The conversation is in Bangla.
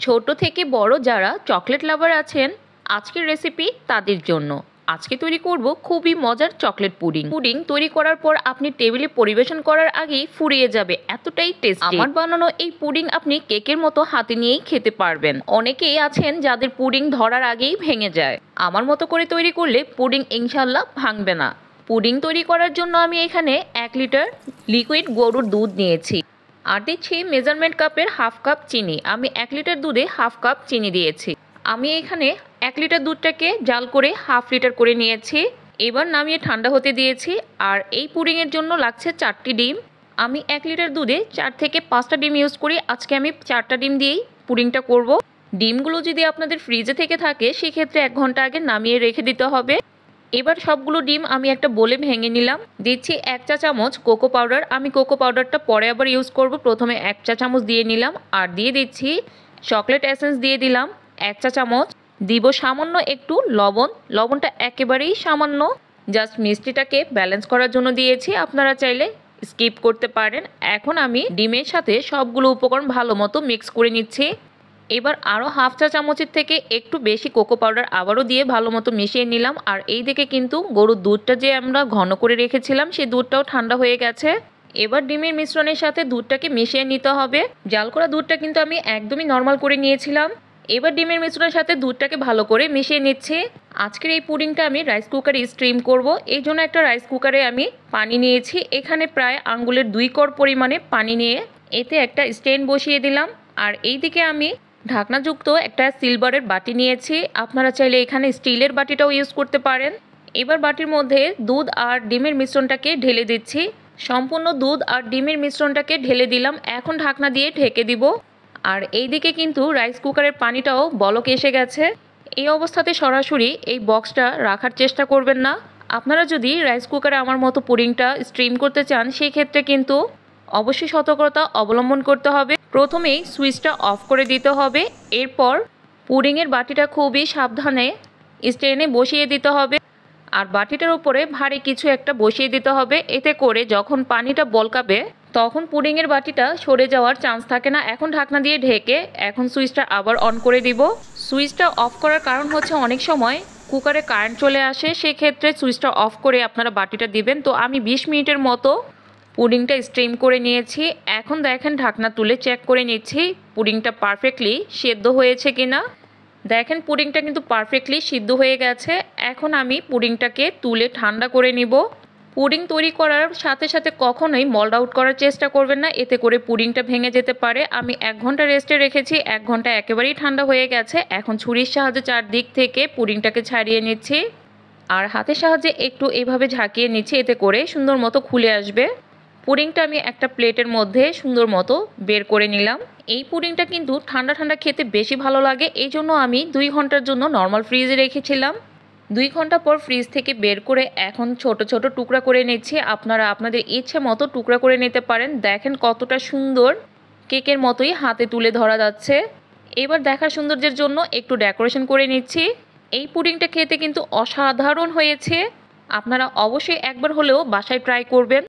ছোট থেকে বড় যারা চকলেট লাভার আছেন, আজকের রেসিপি তাদের জন্য। আজকে তৈরি করব খুবই মজার চকলেট পুডিং। পুডিং তৈরি করার পর আপনি টেবিলে পরিবেশন করার আগেই ফুরিয়ে যাবে, এতটাই টেস্টি। আমার বানানো এই পুডিং আপনি কেকের মতো হাতে নিয়েই খেতে পারবেন। অনেকেই আছেন যাদের পুডিং ধরার আগেই ভেঙে যায়, আমার মতো করে তৈরি করলে পুডিং ইনশাল্লাহ ভাঙবে না। পুডিং তৈরি করার জন্য আমি এখানে 1 লিটার লিকুইড গরুর দুধ নিয়েছি, আর দিচ্ছি মেজারমেন্ট কাপের হাফ কাপ চিনি। আমি 1 লিটার দুধে হাফ কাপ চিনি দিয়েছি। আমি এখানে 1 লিটার দুধটাকে জাল করে হাফ লিটার করে নিয়েছি। এবার নামিয়ে ঠান্ডা হতে দিয়েছি। আর এই পুডিংয়ের জন্য লাগছে 4টি ডিম। আমি 1 লিটার দুধে 4 থেকে 5টা ডিম ইউজ করি। আজকে আমি 4টা ডিম দিয়েই পুডিংটা করব। ডিমগুলো যদি আপনাদের ফ্রিজে থেকে থাকে সেক্ষেত্রে 1 ঘন্টা আগে নামিয়ে রেখে দিতে হবে। এবার সবগুলো ডিম আমি একটা বোলে ভেঙে নিলাম। দিচ্ছি 1 চা চামচ কোকো পাউডার। আমি কোকো পাউডারটা পরে আবার ইউজ করব। প্রথমে 1 চা চামচ দিয়ে নিলাম। আর দিয়ে দিচ্ছি চকলেট এসেন্স দিয়ে দিলাম 1 চা চামচ। দিব সামান্য একটু লবণ। লবণটা একেবারেই সামান্য, জাস্ট মিষ্টিটাকে ব্যালেন্স করার জন্য দিয়েছি, আপনারা চাইলে স্কিপ করতে পারেন। এখন আমি ডিমের সাথে সবগুলো উপকরণ ভালো মতো মিক্স করে নিচ্ছি। এবার আরও হাফ চা চামচের থেকে একটু বেশি কোকো পাউডার আবারও দিয়ে ভালো মতো মিশিয়ে নিলাম। আর এই দিকে কিন্তু গরুর দুধটা যে আমরা ঘন করে রেখেছিলাম সেই দুধটাও ঠান্ডা হয়ে গেছে। এবার ডিমের মিশ্রণের সাথে দুধটাকে মিশিয়ে নিতে হবে। জাল করা দুধটা কিন্তু আমি একদমই নর্মাল করে নিয়েছিলাম। এবার ডিমের মিশ্রণের সাথে দুধটাকে ভালো করে মিশিয়ে নিচ্ছি। আজকের এই পুডিংটা আমি রাইস কুকারে স্টিম করব। এই জন্য একটা রাইস কুকারে আমি পানি নিয়েছি। এখানে প্রায় আঙ্গুলের 2 কড় পরিমাণে পানি নিয়ে এতে একটা স্ট্যান্ড বসিয়ে দিলাম। আর এই দিকে আমি ঢাকনাযুক্ত একটা সিলভারের বাটি নিয়েছি। আপনারা চাইলে এখানে স্টিলের বাটিটাও ইউজ করতে পারেন। এবার বাটির মধ্যে দুধ আর ডিমের মিশ্রণটাকে ঢেলে দিচ্ছি। সম্পূর্ণ দুধ আর ডিমের মিশ্রণটাকে ঢেলে দিলাম। এখন ঢাকনা দিয়ে ঢেকে দিব। আর এই দিকে কিন্তু রাইস কুকারের পানিটাও বলক এসে গেছে। এই অবস্থাতে সরাসরি এই বক্সটা রাখার চেষ্টা করবেন না। আপনারা যদি রাইস কুকারে আমার মতো পুডিংটা স্টিম করতে চান সেই ক্ষেত্রে কিন্তু অবশ্যই সতর্কতা অবলম্বন করতে হবে। প্রথমেই সুইচটা অফ করে দিতে হবে। এরপর পুডিংয়ের বাটিটা খুবই সাবধানে স্ট্যান্ডে বসিয়ে দিতে হবে। আর বাটিটার উপরে ভারী কিছু একটা বসিয়ে দিতে হবে। এতে করে যখন পানিটা বলকাবে তখন পুডিংয়ের বাটিটা সরে যাওয়ার চান্স থাকে না। এখন ঢাকনা দিয়ে ঢেকে এখন সুইচটা আবার অন করে দিব। সুইচটা অফ করার কারণ হচ্ছে অনেক সময় কুকারে কারেন্ট চলে আসে, সেক্ষেত্রে সুইচটা অফ করে আপনারা বাটিটা দিবেন। তো আমি 20 মিনিটের মতো পুডিংটা স্টিম করে নিয়েছি। এখন দেখেন ঢাকনা তুলে চেক করে নিচ্ছি পুডিংটা পারফেক্টলি সেদ্ধ হয়েছে কিনা। দেখেন পুডিংটা কিন্তু পারফেক্টলি সিদ্ধ হয়ে গেছে। এখন আমি পুডিংটাকে তুলে ঠান্ডা করে নিব। পুডিং তৈরি করার সাথে সাথে কখনোই মল্ড আউট করার চেষ্টা করবেন না, এতে করে পুডিংটা ভেঙে যেতে পারে। আমি 1 ঘন্টা রেস্টে রেখেছি। 1 ঘন্টা একেবারেই ঠান্ডা হয়ে গেছে। এখন ছুরির সাহায্যে চারদিক থেকে পুডিংটাকে ছাড়িয়ে নিচ্ছি। আর হাতের সাহায্যে একটু এভাবে ঝাঁকিয়ে নিচ্ছি, এতে করে সুন্দর মতো খুলে আসবে। পুডিংটা আমি একটা প্লেটের মধ্যে সুন্দর মতো বের করে নিলাম। এই পুডিংটা কিন্তু ঠান্ডা ঠান্ডা খেতে বেশি ভালো লাগে, এই জন্য আমি 2 ঘন্টার জন্য নর্মাল ফ্রিজে রেখেছিলাম। 2 ঘন্টা পর ফ্রিজ থেকে বের করে এখন ছোট ছোট টুকরা করে নিচ্ছি। আপনারা আপনাদের ইচ্ছে মতো টুকরা করে নিতে পারেন। দেখেন কতটা সুন্দর কেকের মতোই হাতে তুলে ধরা যাচ্ছে। এবার দেখার সৌন্দর্যের জন্য একটু ডেকোরেশন করে নিচ্ছি। এই পুডিংটা খেতে কিন্তু অসাধারণ হয়েছে। আপনারা অবশ্যই একবার হলেও বাসায় ট্রাই করবেন।